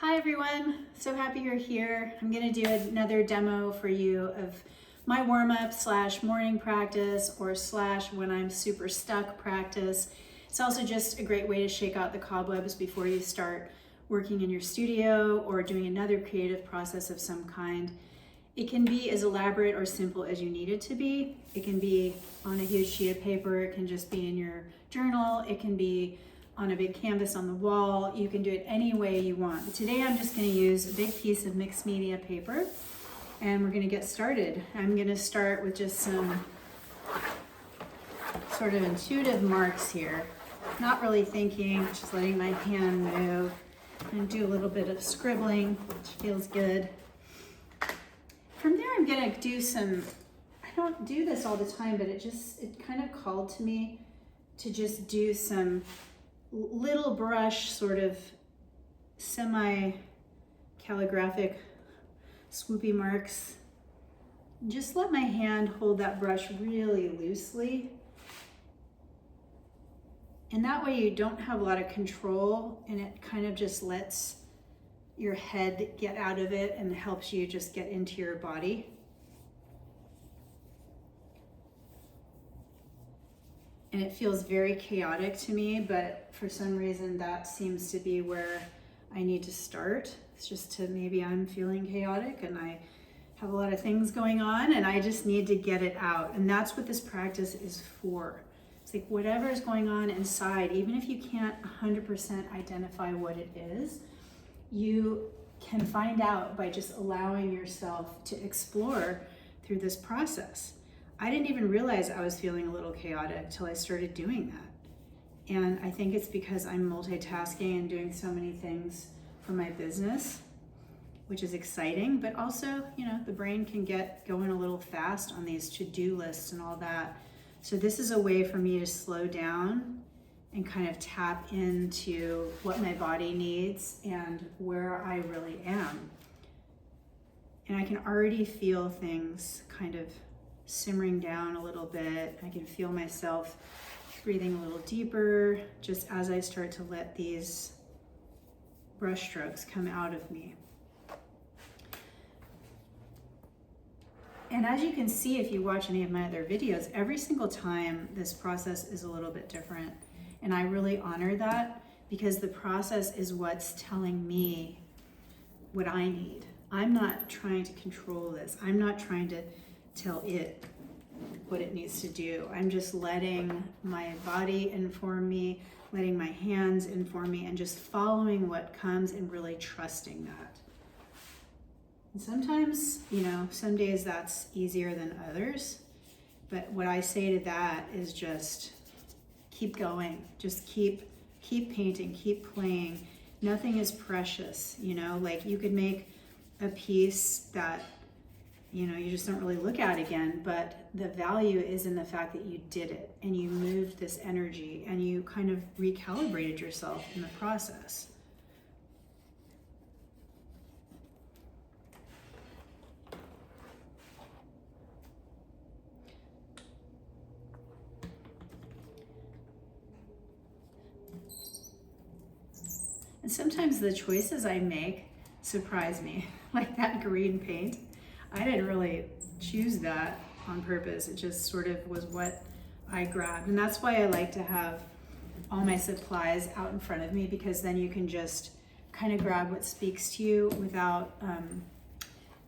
Hi everyone, so happy you're here. I'm gonna do another demo for you of my warm-up slash morning practice or slash when I'm super stuck practice. It's also just a great way to shake out the cobwebs before you start working in your studio or doing another creative process of some kind. It can be as elaborate or simple as you need it to be. It can be on a huge sheet of paper, it can just be in your journal, it can be on a big canvas on the wall. You can do it any way you want. But today I'm just going to use a big piece of mixed media paper and we're going to get started. I'm going to start with just some sort of intuitive marks here. Not really thinking, just letting my hand move and do a little bit of scribbling, which feels good. From there I'm going to do some, I don't do this all the time, but it kind of called to me to just do some little brush sort of semi-calligraphic swoopy marks. Just let my hand hold that brush really loosely. And that way you don't have a lot of control and it kind of just lets your head get out of it and helps you just get into your body. And it feels very chaotic to me, but for some reason that seems to be where I need to start. It's just to maybe I'm feeling chaotic and I have a lot of things going on and I just need to get it out. And that's what this practice is for. It's like whatever is going on inside, even if you can't 100% identify what it is, you can find out by just allowing yourself to explore through this process. I didn't even realize I was feeling a little chaotic till I started doing that. And I think it's because I'm multitasking and doing so many things for my business, which is exciting, but also, the brain can get going a little fast on these to-do lists and all that. So this is a way for me to slow down and kind of tap into what my body needs and where I really am. And I can already feel things kind of simmering down a little bit. I can feel myself breathing a little deeper just as I start to let these brush strokes come out of me. And as you can see, if you watch any of my other videos, every single time this process is a little bit different. And I really honor that because the process is what's telling me what I need. I'm not trying to control this. I'm not trying to tell it what it needs to do. I'm just letting my body inform me, letting my hands inform me, and just following what comes and really trusting that. And sometimes, some days that's easier than others, but what I say to that is just keep going, just keep painting, keep playing. Nothing is precious, like you could make a piece that you just don't really look at again, but the value is in the fact that you did it and you moved this energy and you kind of recalibrated yourself in the process. And sometimes the choices I make surprise me, like that green paint. I didn't really choose that on purpose. It just sort of was what I grabbed. And that's why I like to have all my supplies out in front of me, because then you can just kind of grab what speaks to you without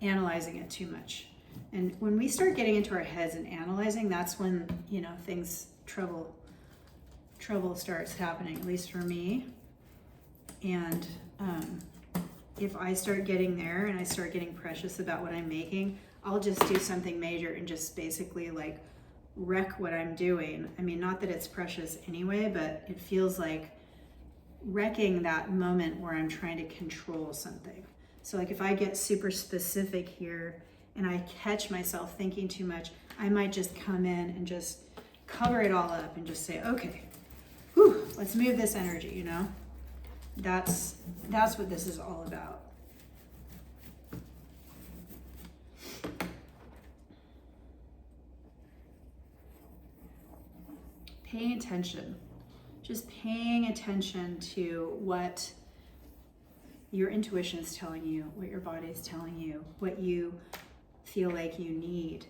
analyzing it too much. And when we start getting into our heads and analyzing, that's when, trouble starts happening, at least for me. And if I start getting there and I start getting precious about what I'm making, I'll just do something major and just basically like wreck what I'm doing. I mean, not that it's precious anyway, but it feels like wrecking that moment where I'm trying to control something. So like if I get super specific here and I catch myself thinking too much, I might just come in and just cover it all up and just say, okay, whew, let's move this energy, That's what this is all about. Paying attention. Just paying attention to what your intuition is telling you, what your body is telling you, what you feel like you need.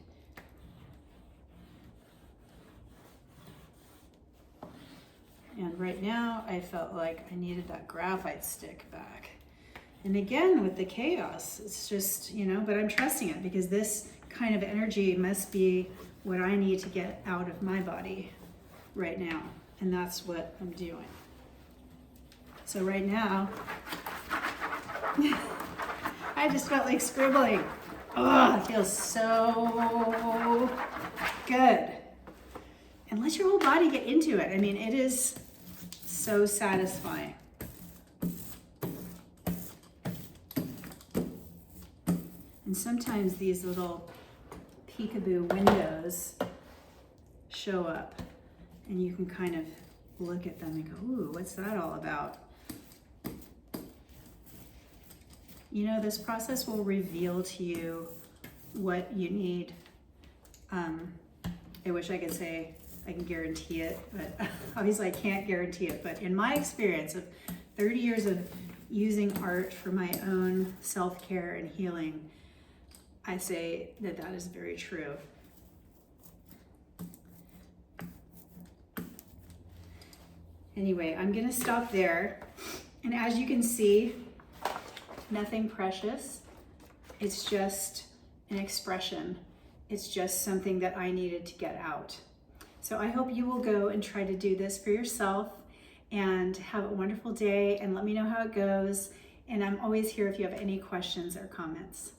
And right now, I felt like I needed that graphite stick back. And again, with the chaos, it's just, but I'm trusting it because this kind of energy must be what I need to get out of my body right now. And that's what I'm doing. So right now, I just felt like scribbling. Oh, it feels so good. And let your whole body get into it. I mean, it is so satisfying. And sometimes these little peekaboo windows show up and you can kind of look at them and go, ooh, what's that all about? This process will reveal to you what you need. I wish I could say I can guarantee it, but obviously I can't guarantee it. But in my experience of 30 years of using art for my own self-care and healing, I say that that is very true. Anyway, I'm gonna stop there. And as you can see, nothing precious. It's just an expression. It's just something that I needed to get out. So I hope you will go and try to do this for yourself and have a wonderful day and let me know how it goes. And I'm always here if you have any questions or comments.